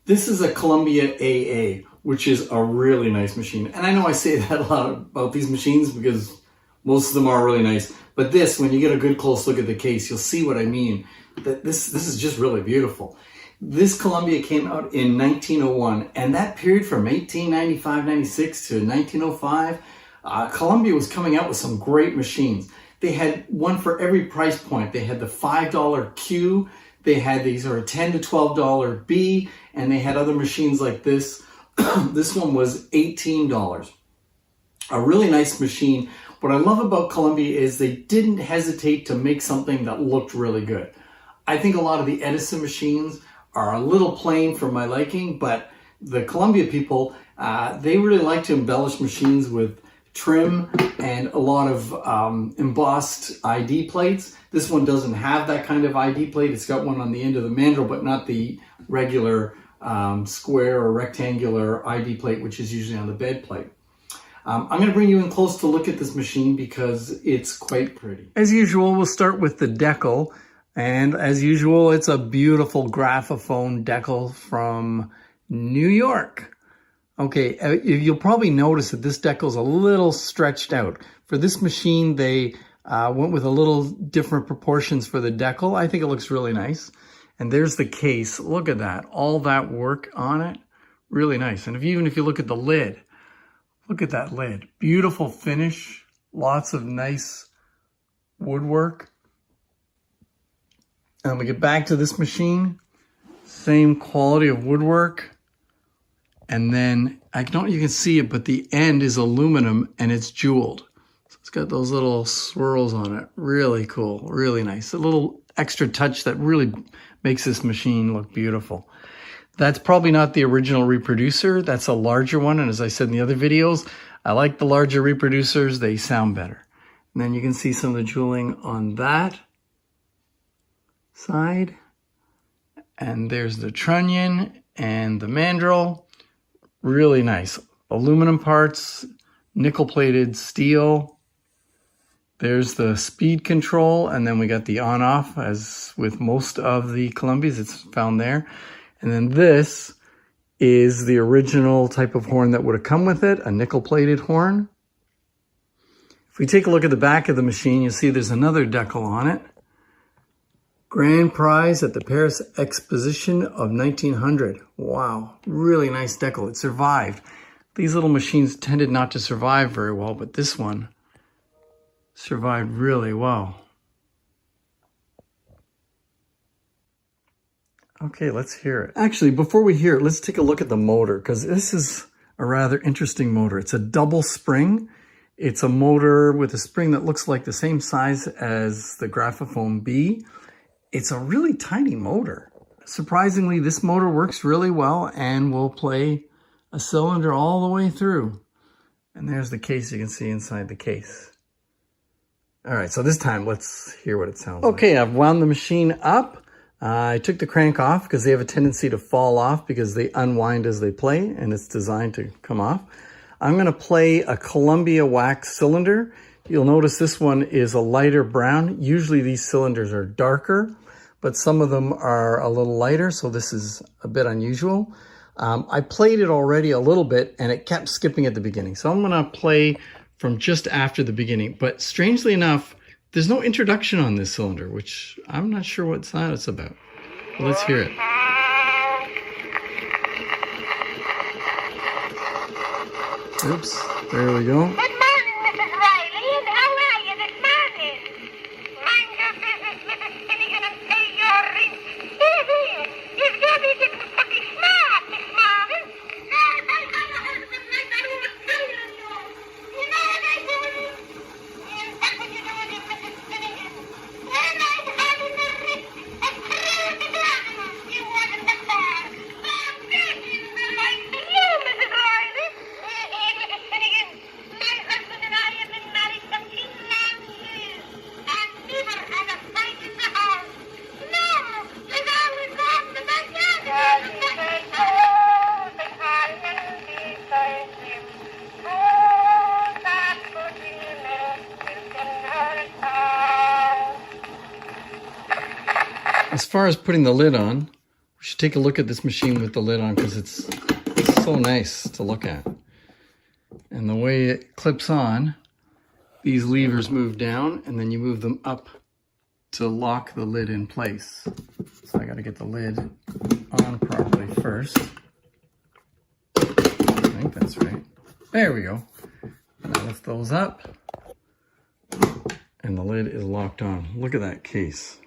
This is a Columbia AA, which is a really nice machine. And I know I say that a lot about these machines because most of them are really nice. But this, when you get a good close look at the case, you'll see what I mean. That this is just really beautiful. This Columbia came out in 1901, and that period from 1895-96 to 1905, Columbia was coming out with some great machines. They had one for every price point. They had the $5 Q, they had these $10 to $12 B, and they had other machines like this. This one was $18. A really nice machine. What I love about Columbia is they didn't hesitate to make something that looked really good. I think a lot of the Edison machines are a little plain for my liking, but the Columbia people, they really like to embellish machines with trim and a lot of embossed ID plates. This one doesn't have that kind of ID plate. It's got one on the end of the mandrel, but not the regular square or rectangular ID plate, which is usually on the bed plate. I'm going to bring you in close to look at this machine because it's quite pretty. As usual, we'll start with the decal. And as usual, it's a beautiful Graphophone decal from New York. Okay, you'll probably notice that this decal is a little stretched out. For this machine, they went with a little different proportions for the decal. I think it looks really nice. And there's the case. Look at that. All that work on it. Really nice. And even if you look at the lid, look at that lid. Beautiful finish. Lots of nice woodwork. And we get back to this machine. Same quality of woodwork. And then, I don't know if you can see it, but the end is aluminum and it's jeweled. So it's got those little swirls on it. Really cool, really nice. A little extra touch that really makes this machine look beautiful. That's probably not the original reproducer. That's a larger one. And as I said in the other videos, I like the larger reproducers. They sound better. And then you can see some of the jeweling on that side. And there's the trunnion and the mandrel. Really nice. Aluminum parts, nickel-plated steel. There's the speed control, and then we got the on-off, as with most of the Columbias, it's found there. And then this is the original type of horn that would have come with it, a nickel-plated horn. If we take a look at the back of the machine, you'll see there's another decal on it. Grand prize at the Paris Exposition of 1900. Wow, really nice decal. It survived. These little machines tended not to survive very well, but this one survived really well. Okay, let's hear it. Actually, before we hear it, let's take a look at the motor, because this is a rather interesting motor. It's a double spring. It's a motor with a spring that looks like the same size as the Graphophone B. It's a really tiny motor. Surprisingly, this motor works really well and will play a cylinder all the way through. And there's the case you can see inside the case. All right, so this time let's hear what it sounds like. Okay, I've wound the machine up. I took the crank off because they have a tendency to fall off because they unwind as they play, and it's designed to come off. I'm going to play a Columbia wax cylinder. You'll notice this one is a lighter brown. Usually these cylinders are darker, but some of them are a little lighter, so this is a bit unusual. I played it already a little bit, and it kept skipping at the beginning. So I'm going to play from just after the beginning. But strangely enough, there's no introduction on this cylinder, which I'm not sure what sound it's about. Well, let's hear it. Oops, there we go. As far as putting the lid on, We should take a look at this machine with the lid on because it's so nice to look at. And the way it clips on, these levers move down and then you move them up to lock the lid in place. So I got to get the lid on properly first. I think that's right. There we go. And I lift those up and the lid is locked on. Look at that case.